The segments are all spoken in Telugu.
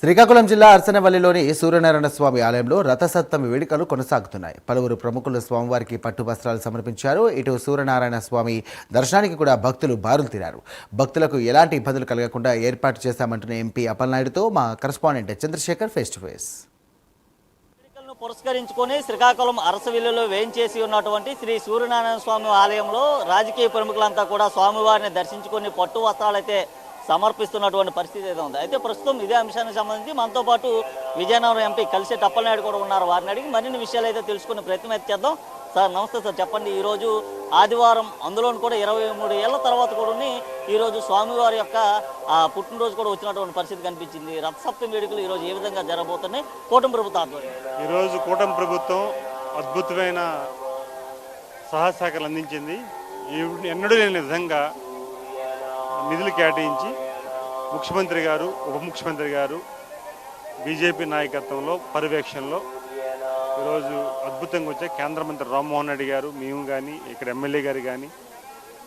శ్రీకాకుళం జిల్లా అర్సనవల్లిలోని సూర్యనారాయణ స్వామి ఆలయంలో రథసప్తమి వేడుకలు కొనసాగుతున్నాయి. పలువురు ప్రముఖులు స్వామివారికి పట్టు వస్త్రాలు సమర్పించారు. ఇటు సూర్యనారాయణ స్వామి దర్శనానికి కూడా భక్తులు బారులు తీరారు. భక్తులకు ఎలాంటి ఇబ్బందులు కలగకుండా ఏర్పాటు చేశామంటున్న ఎంపీ అప్పలనాయుడుతో మా correspondent Chandrasekhar face to face. పురస్కరించుకొని శ్రీకాకుళం అరసవిల్లులో వేయించేసి ఉన్నటువంటి శ్రీ సూర్యనారాయణ స్వామి ఆలయంలో రాజకీయ ప్రముఖులంతా కూడా స్వామివారిని దర్శించుకొని పట్టు వస్త్రాలు అయితే సమర్పిస్తున్నటువంటి పరిస్థితి అయితే ఉంది. అయితే ప్రస్తుతం ఇదే అంశానికి సంబంధించి మనతో పాటు విజయనగరం ఎంపీ కలిసెట్టి అప్పలనాయుడు కూడా ఉన్నారు. వారిని అడిగి మరిన్ని విషయాలు అయితే తెలుసుకునే ప్రయత్నం అయితే చేద్దాం. సార్ నమస్తే సార్, చెప్పండి. ఈరోజు ఆదివారం, అందులో కూడా 23 ఏళ్ల తర్వాత కూడా ఈరోజు స్వామివారి యొక్క పుట్టినరోజు కూడా వచ్చినటువంటి పరిస్థితి కనిపించింది. రథసప్తమి వేడుకలు ఈరోజు ఏ విధంగా జరగబోతున్నాయి కూటమి ప్రభుత్వం ఆధ్వర్యంలో? ఈరోజు కూటమి ప్రభుత్వం అద్భుతమైన సహాయశాఖలు అందించింది. ఎన్నడూ లేని విధంగా నిధులు కేటాయించి ముఖ్యమంత్రి గారు, ఉప ముఖ్యమంత్రి గారు బీజేపీ నాయకత్వంలో పర్యవేక్షణలో ఈరోజు అద్భుతంగా వచ్చే కేంద్ర మంత్రి రామ్మోహన్ రెడ్డి గారు, మేము కానీ, ఇక్కడ ఎమ్మెల్యే గారు కానీ,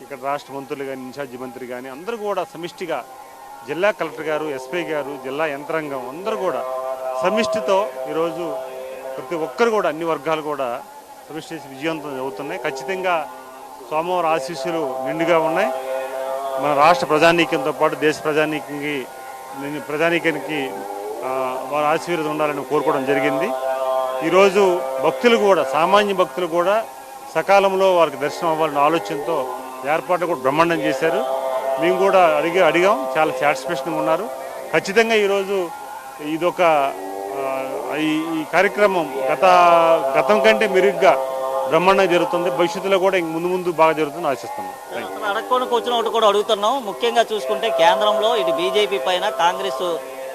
ఇక్కడ రాష్ట్ర మంత్రులు కానీ, ఇన్ఛార్జి మంత్రి కానీ అందరూ కూడా సమిష్టిగా, జిల్లా కలెక్టర్ గారు, ఎస్పీ గారు, జిల్లా యంత్రాంగం అందరూ కూడా సమిష్టితో ఈరోజు ప్రతి ఒక్కరు కూడా అన్ని వర్గాలు కూడా సమిష్టి విజయవంతం అవుతున్నాయి. ఖచ్చితంగా సోమవారం ఆశీస్సులు నిండుగా ఉన్నాయి. మన రాష్ట్ర ప్రజానీకంతో పాటు దేశ ప్రజానీకానికి వారి ఆశీర్వాదం ఉండాలని కోరుకోవడం జరిగింది. ఈరోజు భక్తులు కూడా, సామాన్య భక్తులు కూడా సకాలంలో వారికి దర్శనం అవ్వాలన్న ఆలోచనతో ఏర్పాట్లు కూడా బ్రహ్మాండం చేశారు. మేము కూడా అడిగాం, చాలా సాటిస్ఫాక్షన్గా ఉన్నారు. ఖచ్చితంగా ఈరోజు ఇదొక ఈ కార్యక్రమం గతం కంటే మెరుగ్గా బ్రహ్మాండంగా జరుగుతుంది. భవిష్యత్తులో కూడా ముందు ముందు బాగా జరుగుతుందని ఆశిస్తున్నాం. అడగడానికి వచ్చిన ఒకటి కూడా అడుగుతున్నాం. ముఖ్యంగా చూసుకుంటే కేంద్రంలో ఇటు బీజేపీ పైన కాంగ్రెస్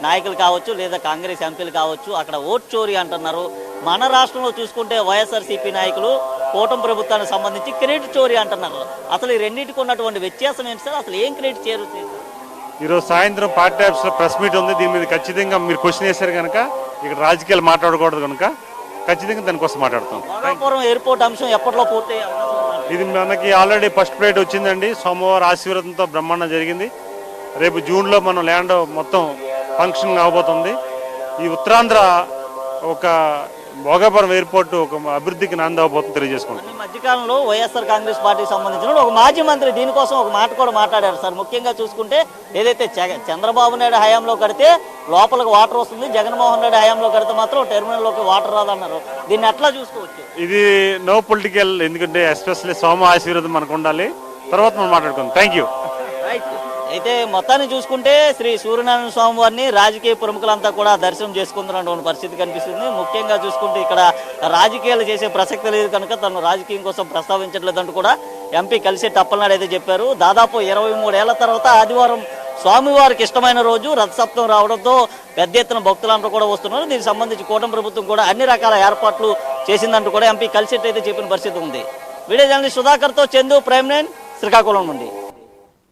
నాయకులు కావచ్చు, లేదా కాంగ్రెస్ ఎంపీలు కావచ్చు, అక్కడ ఓట్ చోరీ అంటున్నారు. మన రాష్ట్రంలో చూసుకుంటే వైఎస్ఆర్సీపీ నాయకులు కూటమి ప్రభుత్వానికి సంబంధించి క్రెడిట్ చోరీ అంటున్నారు. అసలు ఈ రెండింటికి ఉన్నటువంటి వ్యత్యాసం ఏంటి సార్? అసలు ఏం క్రెడిట్ చేరుతుంది? ఈరోజు సాయంత్రం పార్టీ ఆఫీస్లో ప్రెస్ మీట్ ఉంది. దీని మీద ఖచ్చితంగా మీరు క్వశ్చన్ వేశారు కనుక, ఇక్కడ రాజకీయాలు మాట్లాడకూడదు కనుక ఖచ్చితంగా దానికోసం మాట్లాడతాం. భోగాపురం ఎయిర్పోర్ట్ అంశం ఎప్పట్లో పూర్తి? ఇది మనకి ఆల్రెడీ ఫస్ట్ ఫ్లైట్ వచ్చిందండి. సోమవారం ఆశీర్వాదంతో బ్రహ్మాండం జరిగింది. రేపు జూన్లో మనం ల్యాండ్ మొత్తం ఫంక్షన్ అవబోతుంది. ఈ ఉత్తరాంధ్ర ఒక భోగాపురం ఎయిర్పోర్ట్ ఒక అభివృద్ధికి నాంది అవబోతుంది తెలియజేసుకుంటాం. ఈ మధ్యకాలంలో వైఎస్ఆర్ కాంగ్రెస్ పార్టీకి సంబంధించిన ఒక మాజీ మంత్రి దీనికోసం ఒక మాట కూడా మాట్లాడారు సార్. ముఖ్యంగా చూసుకుంటే ఏదైతే చంద్రబాబు నాయుడు హయాంలో కడితే లోపలికి వాటర్ వస్తుంది, జగన్మోహన్ రెడ్డి హయాంలో కడితే మాత్రం టెర్మినల్లోకి వాటర్ రాదన్నారు. దీన్ని ఎట్లా చూసుకోవచ్చు? ఇది నో పొలిటికల్, ఎందుకంటే ఎస్పెషల్లీ సోమ ఆశీర్వాదం మనకు ఉండాలి. తర్వాత మనం మాట్లాడుకుందాం. Thank you. అయితే మొత్తాన్ని చూసుకుంటే శ్రీ సూర్యనారాయణ స్వామి వారిని రాజకీయ ప్రముఖులంతా కూడా దర్శనం చేసుకుంటున్నటువంటి పరిస్థితి కనిపిస్తుంది. ముఖ్యంగా చూసుకుంటే ఇక్కడ రాజకీయాలు చేసే ప్రసక్తి లేదు కనుక తను రాజకీయం కోసం ప్రస్తావించట్లేదంటూ కూడా ఎంపీ కలిసెట్టి అప్పలనాయుడు అయితే చెప్పారు. దాదాపు 23 ఏళ్ల తర్వాత ఆదివారం స్వామివారికి ఇష్టమైన రోజు రథసప్తం రావడంతో పెద్ద ఎత్తున భక్తులందరూ కూడా వస్తున్నారు. దీనికి సంబంధించి కూటమి ప్రభుత్వం కూడా అన్ని రకాల ఏర్పాట్లు చేసిందంటూ కూడా ఎంపీ కలిసెట్టి అయితే చెప్పిన పరిస్థితి ఉంది. వీడియో జర్నలిస్ట్ సుధాకర్తో చందు, ప్రైమ్ 9 శ్రీకాకుళం నుండి.